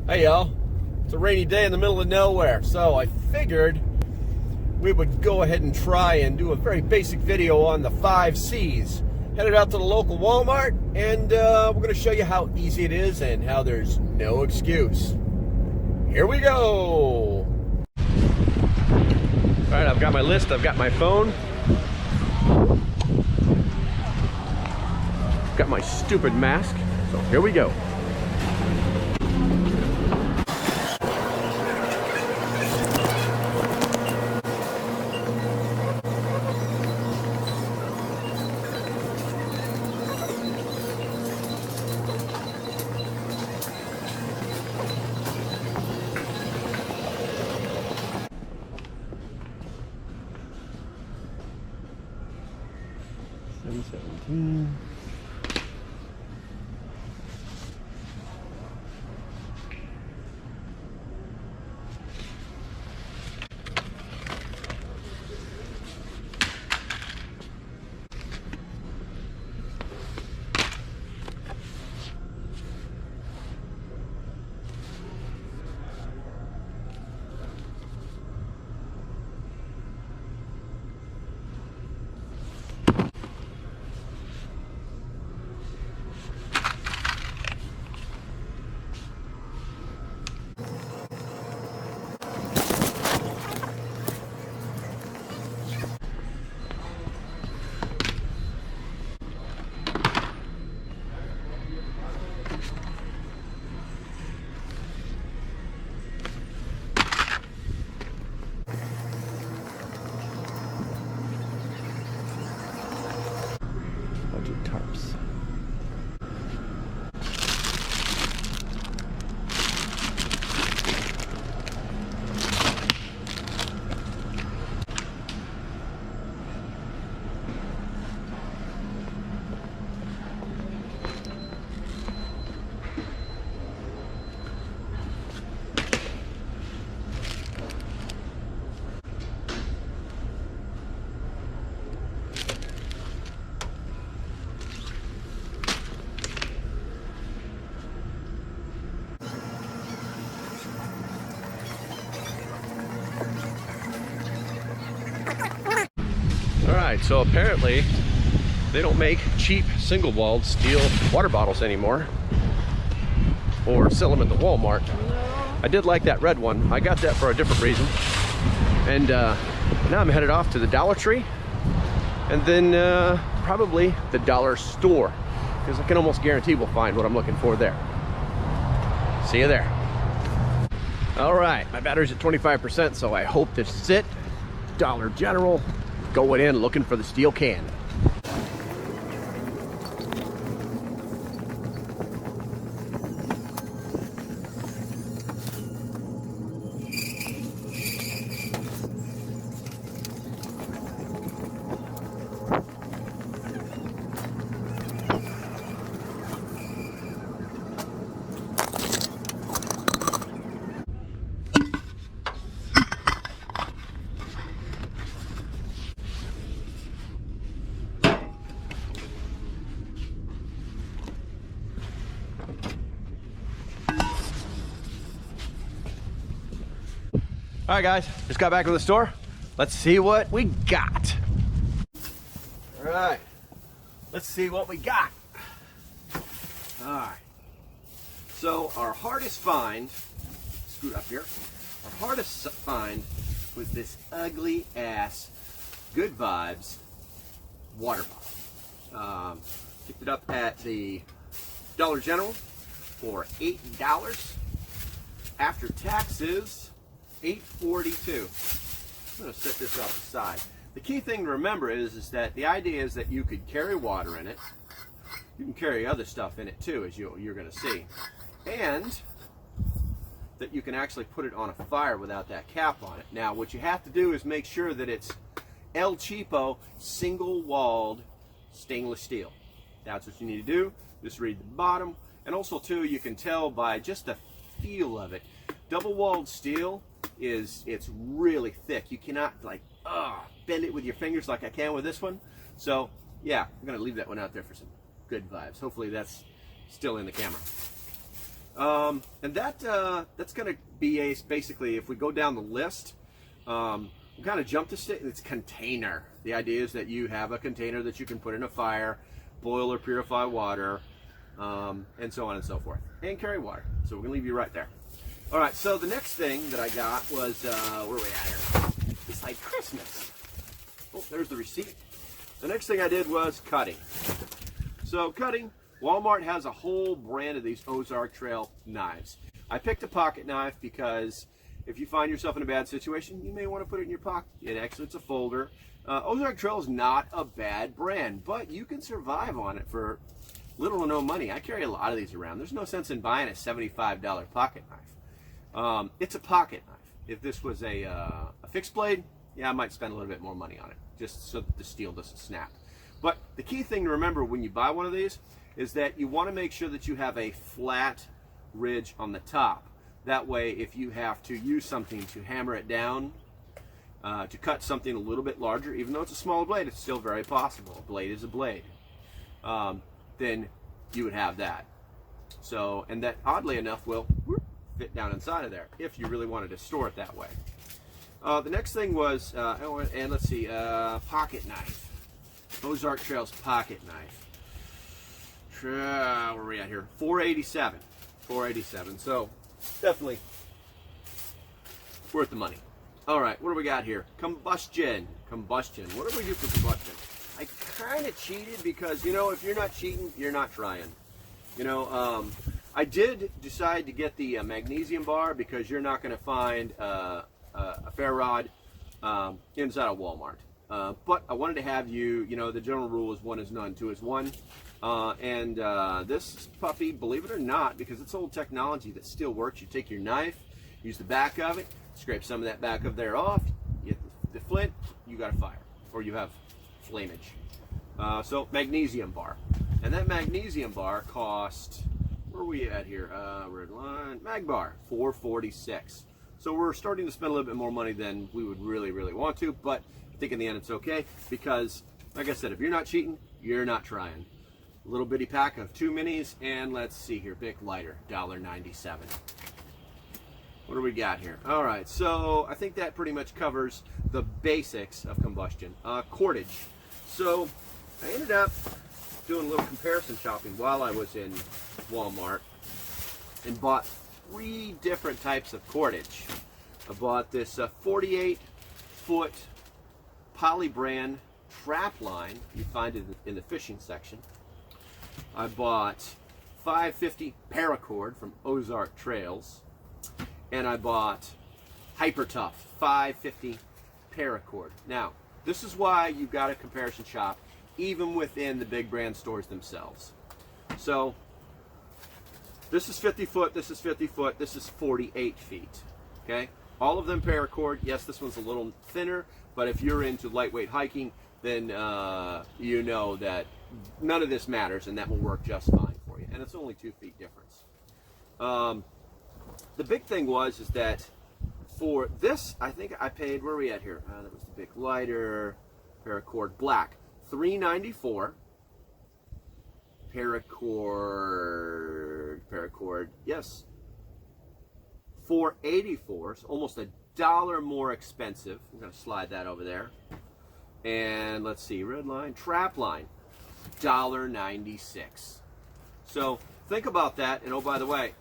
Hey y'all, it's a rainy day in the middle of nowhere, so I figured we would go ahead and try and do a very basic video on the 5 C's. Headed out to the local Walmart, and we're going to show you how easy it is and how there's no excuse. Here we go! Alright, I've got my list, I've got my phone. Got my stupid mask, so here we go. Tarps. Alright, so apparently they don't make cheap single-walled steel water bottles anymore or sell them at the Walmart. I did like that red one. I got that for a different reason. And now I'm headed off to the Dollar Tree and then probably the dollar store, because I can almost guarantee we'll find what I'm looking for there. See you there. Alright, my battery's at 25%, so I hope this is it. Dollar General. Going in looking for the steel can. All right, guys, just got back from the store. Let's see what we got. All right, let's see what we got. All right, so our hardest find, scoot up here, our hardest find was this ugly ass Good Vibes water bottle. Picked it up at the Dollar General for $8. After taxes, $8.42. I'm going to set this off the side. The key thing to remember is that the idea is that you could carry water in it. You can carry other stuff in it too, as you're going to see. And that you can actually put it on a fire without that cap on it. Now, what you have to do is make sure that it's El Cheapo single-walled stainless steel. That's what you need to do. Just read the bottom. And also, too, you can tell by just the feel of it. Double-walled steel it's really thick. You cannot like bend it with your fingers like I can with this one. So yeah, I'm gonna leave that one out there for some good vibes. Hopefully that's still in the camera. And that's going to be basically, if we go down the list, we kind of jump to it's container. The idea is that you have a container that you can put in a fire, boil or purify water, and so on and so forth, and carry water. So we're going to leave you right there. All right, so the next thing that I got was, where are we at here? It's like Christmas. Oh, there's the receipt. The next thing I did was cutting. So cutting, Walmart has a whole brand of these Ozark Trail knives. I picked a pocket knife because if you find yourself in a bad situation, you may want to put it in your pocket. It actually, it's a folder. Ozark Trail is not a bad brand, but you can survive on it for little or no money. I carry a lot of these around. There's no sense in buying a $75 pocket knife. It's a pocket knife. If this was a fixed blade, yeah, I might spend a little bit more money on it, just so that the steel doesn't snap. But the key thing to remember when you buy one of these is that you want to make sure that you have a flat ridge on the top. That way, if you have to use something to hammer it down, to cut something a little bit larger, even though it's a small blade, it's still very possible. A blade is a blade. Then you would have that. So, and that oddly enough will fit down inside of there if you really wanted to store it that way. The next thing was, and let's see, pocket knife. Ozark Trail's pocket knife. Where are we at here? $4.87. $4.87. So definitely worth the money. All right, what do we got here? Combustion. Combustion. What do we do for combustion? I kind of cheated because, you know, if you're not cheating, you're not trying. You know, I did decide to get the magnesium bar because you're not going to find a ferro rod inside of Walmart. But I wanted to have you, you know, the general rule is 1 is none, 2 is 1. And this puppy, believe it or not, because it's old technology that still works, you take your knife, use the back of it, scrape some of that back of there off, you get the flint, you got a fire, or you have flamage. So magnesium bar. And that magnesium bar cost, where are we at here? Red line, mag bar, $4.46. So we're starting to spend a little bit more money than we would really, really want to, but I think in the end it's okay because, like I said, if you're not cheating, you're not trying. A little bitty pack of 2 minis, and let's see here, Bic lighter, $1.97. What do we got here? All right, so I think that pretty much covers the basics of combustion. Cordage. So I ended up doing a little comparison shopping while I was in Walmart and bought 3 different types of cordage. I bought this 48-foot poly brand trap line. You find it in the fishing section. I bought 550 paracord from Ozark Trails, and I bought Hyper Tough 550 paracord. Now, this is why you've got a comparison shop even within the big brand stores themselves. So this is 50 foot, this is 50 foot, this is 48 feet. Okay, all of them paracord. Yes, this one's a little thinner, but if you're into lightweight hiking, then you know that none of this matters, and that will work just fine for you. And it's only 2 feet difference. The big thing is that for this, I think I paid, where are we at here? That was the big lighter, paracord black, $3.94. Paracord, yes, $4.84. So almost $1 more expensive. I'm going to slide that over there. And let's see, red line, trap line, $1.96. So think about that. And oh, by the way,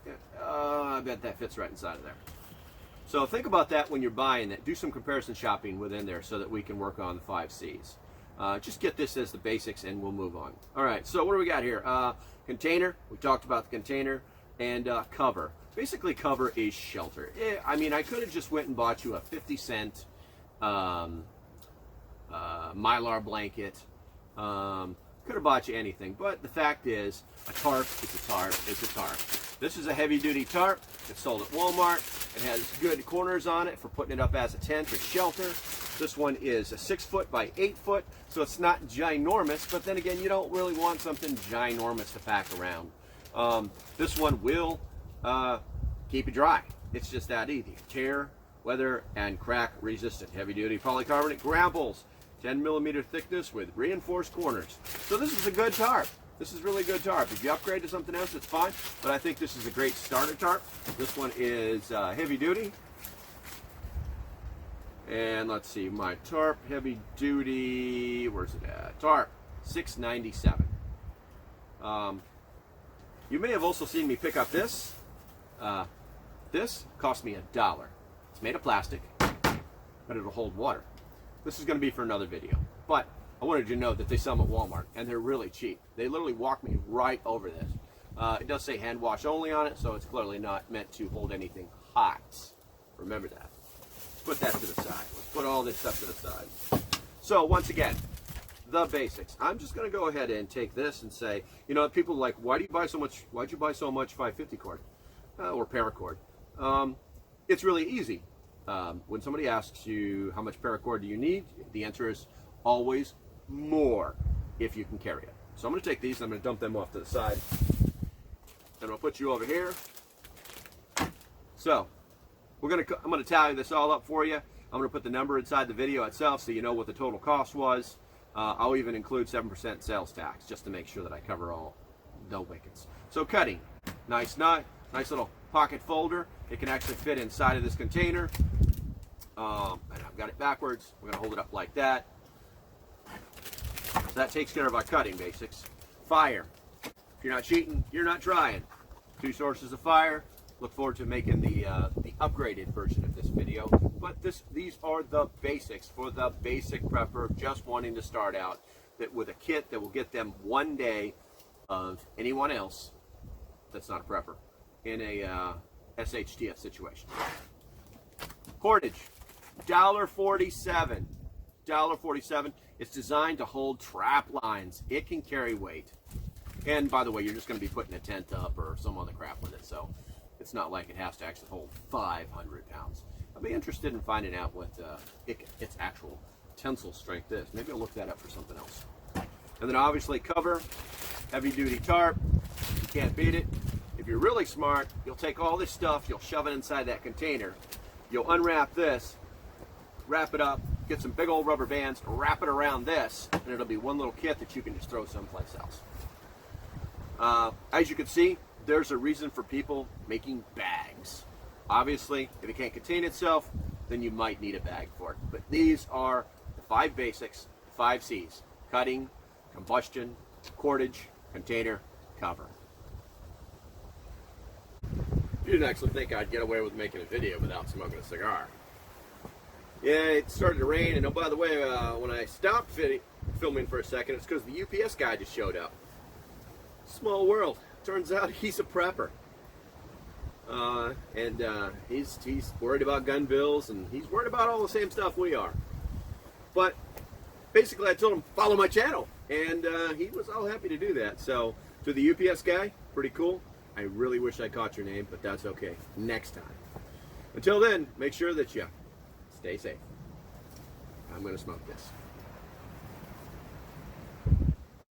I bet that fits right inside of there. So think about that when you're buying it. Do some comparison shopping within there so that we can work on the 5 C's. Just get this as the basics and we'll move on. All right, so what do we got here? Container, we talked about the container, and cover. Basically, cover is shelter. I mean, I could have just went and bought you a 50-cent Mylar blanket. Could have bought you anything, but the fact is, a tarp is a tarp is a tarp. This is a heavy-duty tarp. It's sold at Walmart. It has good corners on it for putting it up as a tent or shelter. This one is a 6 foot by 8 foot, so it's not ginormous, but then again, you don't really want something ginormous to pack around. This one will keep you dry. It's just that easy. Tear, weather, and crack resistant. Heavy-duty polycarbonate grapples. 10 millimeter thickness with reinforced corners. So this is a good tarp. This is really good tarp. If you upgrade to something else, it's fine, but I think this is a great starter tarp. This one is heavy duty. And let's see, my tarp, heavy duty, where's it at? Tarp, $6.97. You may have also seen me pick up this. This cost me $1. It's made of plastic, but it'll hold water. This is going to be for another video, but I wanted you to know that they sell them at Walmart, and they're really cheap. They literally walk me right over this. It does say hand wash only on it, so it's clearly not meant to hold anything hot. Remember that. Put that to the side. Let's put all this stuff to the side. So once again, the basics. I'm just going to go ahead and take this and say, you know, people are like, why'd you buy so much 550 cord or paracord? It's really easy. When somebody asks you how much paracord do you need, the answer is always more if you can carry it. So I'm going to take these and I'm going to dump them off to the side. And I'll put you over here. So I'm going to tally this all up for you. I'm going to put the number inside the video itself so you know what the total cost was. I'll even include 7% sales tax just to make sure that I cover all the wickets. So cutting, nice nut, nice little pocket folder. It can actually fit inside of this container. And I've got it backwards. We're going to hold it up like that. So that takes care of our cutting basics. Fire. If you're not cheating, you're not trying. 2 sources of fire. Look forward to making the upgraded version of this video. But these are the basics for the basic prepper just wanting to start out with a kit that will get them one day of anyone else that's not a prepper in a SHTF situation. Cordage, $1.47. $1.47. It's designed to hold trap lines. It can carry weight. And by the way, you're just going to be putting a tent up or some other crap with it, so it's not like it has to actually hold 500 pounds. I'd be interested in finding out what its actual tensile strength is. Maybe I'll look that up for something else. And then obviously cover, heavy duty tarp. You can't beat it. If you're really smart, you'll take all this stuff, you'll shove it inside that container. You'll unwrap this, wrap it up, get some big old rubber bands, wrap it around this, and it'll be one little kit that you can just throw someplace else. As you can see, there's a reason for people making bags. Obviously, if it can't contain itself, then you might need a bag for it. But these are the 5 basics, 5 C's: cutting, combustion, cordage, container, cover. You didn't actually think I'd get away with making a video without smoking a cigar. Yeah, it started to rain, and oh, by the way, when I stopped filming for a second, it's because the UPS guy just showed up. Small world. Turns out he's a prepper. He's worried about gun bills, and he's worried about all the same stuff we are. But basically I told him, follow my channel, and he was all happy to do that. So to the UPS guy, pretty cool. I really wish I caught your name, but that's okay. Next time. Until then, make sure that you stay safe. I'm going to smoke this.